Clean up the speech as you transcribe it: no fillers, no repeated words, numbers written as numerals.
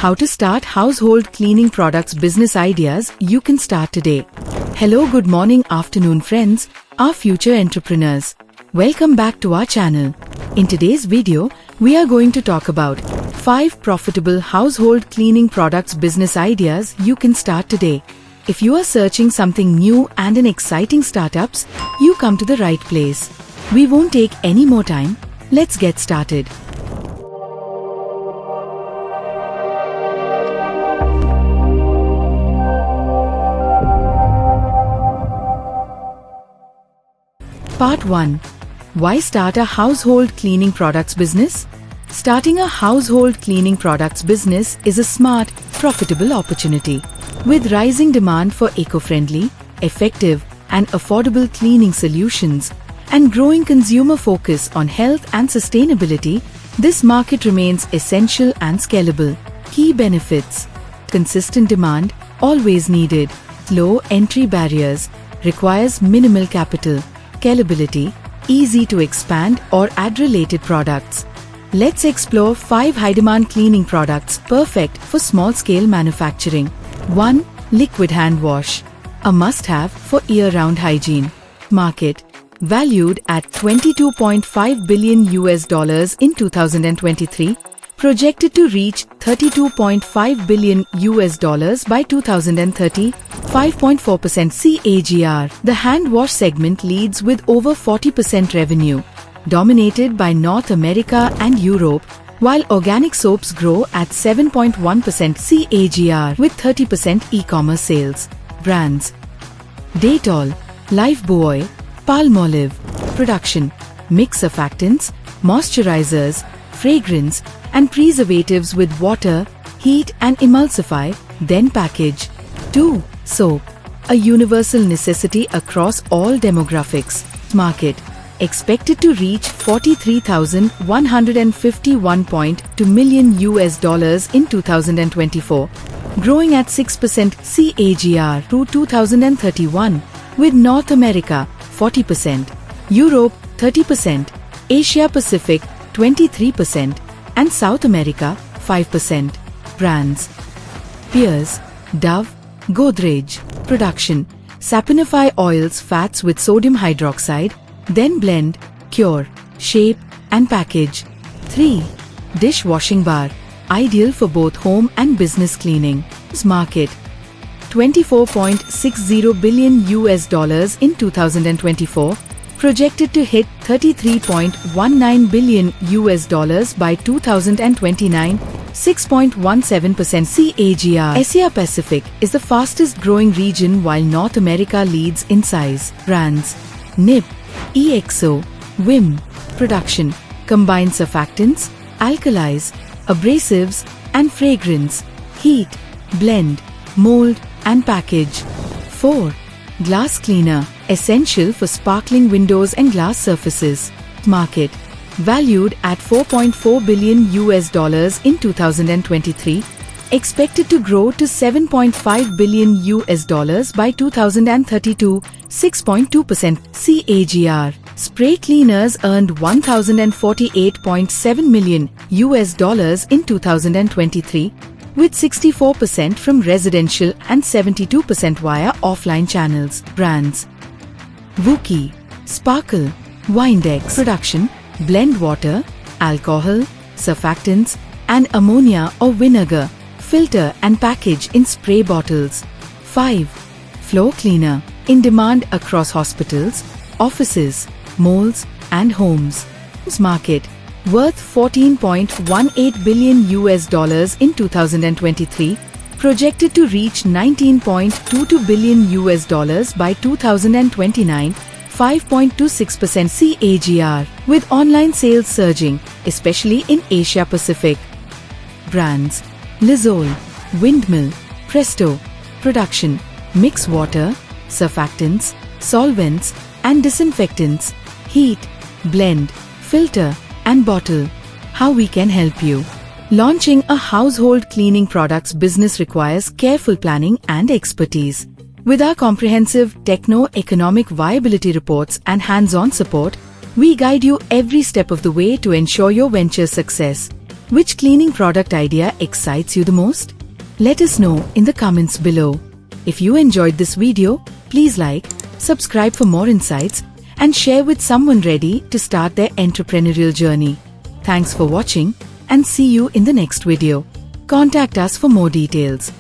How to start household cleaning products business ideas you can start today. Hello, good morning, afternoon friends, our future entrepreneurs. Welcome back to our channel. In today's video, we are going to talk about 5 profitable household cleaning products business ideas you can start today. If you are searching something new and an exciting startups, you come to the right place. We won't take any more time. Let's get started. Part 1. Why start a household cleaning products business? Starting a household cleaning products business is a smart, profitable opportunity. With rising demand for eco-friendly, effective, and affordable cleaning solutions, and growing consumer focus on health and sustainability, this market remains essential and scalable. Key benefits: consistent demand, always needed, low entry barriers, requires minimal capital, scalability, easy to expand or add related products. Let's explore 5 high-demand cleaning products perfect for small-scale manufacturing. 1. Liquid hand wash. A must-have for year-round hygiene. Market. Valued at $22.5 billion in 2023, projected to reach $32.5 billion by 2030, 5.4% CAGR. The hand wash segment leads with over 40% revenue, dominated by North America and Europe, while organic soaps grow at 7.1% CAGR with 30% e-commerce sales. Brands: Dettol, Lifebuoy, Palmolive. Production: mix surfactants, moisturizers, fragrance, and preservatives with water, heat and emulsify, then package. 2. Soap. A universal necessity across all demographics. Market. Expected to reach $43,151.2 million in 2024, growing at 6% CAGR through 2031, with North America 40%, Europe 30%, Asia Pacific 23%, and South America 5%. Brands: Pears, Dove, Godrej. Production: saponify oils fats with sodium hydroxide, then blend, cure, shape, and package. 3. Dishwashing bar. Ideal for both home and business cleaning. Market: $24.60 billion in 2024, projected to hit $33.19 billion by 2029, 6.17% CAGR. Asia Pacific is the fastest growing region while North America leads in size. Brands: Nip, EXO, Vim. Production: combine surfactants, alkalis, abrasives, and fragrance, heat, blend, mold, and package. 4. Glass cleaner. Essential for sparkling windows and glass surfaces. Market: valued at $4.4 billion in 2023, expected to grow to $7.5 billion by 2032, 6.2% CAGR. Spray cleaners earned $1,048.7 million in 2023, with 64% from residential and 72% via offline channels. Brands: Wookie, Sparkle, Windex. Production: blend water, alcohol, surfactants, and ammonia or vinegar, filter and package in spray bottles. 5. Floor cleaner. In demand across hospitals, offices, malls, and homes. Market: worth $14.18 billion in 2023, projected to reach $19.22 billion by 2029, 5.26% CAGR, with online sales surging, especially in Asia Pacific. Brands: Lizol, Windmill, Presto. Production: mix water, surfactants, solvents, and disinfectants, heat, blend, filter, and bottle. How we can help you? Launching a household cleaning products business requires careful planning and expertise. With our comprehensive techno-economic viability reports and hands-on support, we guide you every step of the way to ensure your venture's success. Which cleaning product idea excites you the most? Let us know in the comments below. If you enjoyed this video, please like, subscribe for more insights, and share with someone ready to start their entrepreneurial journey. Thanks for watching and see you in the next video. Contact us for more details.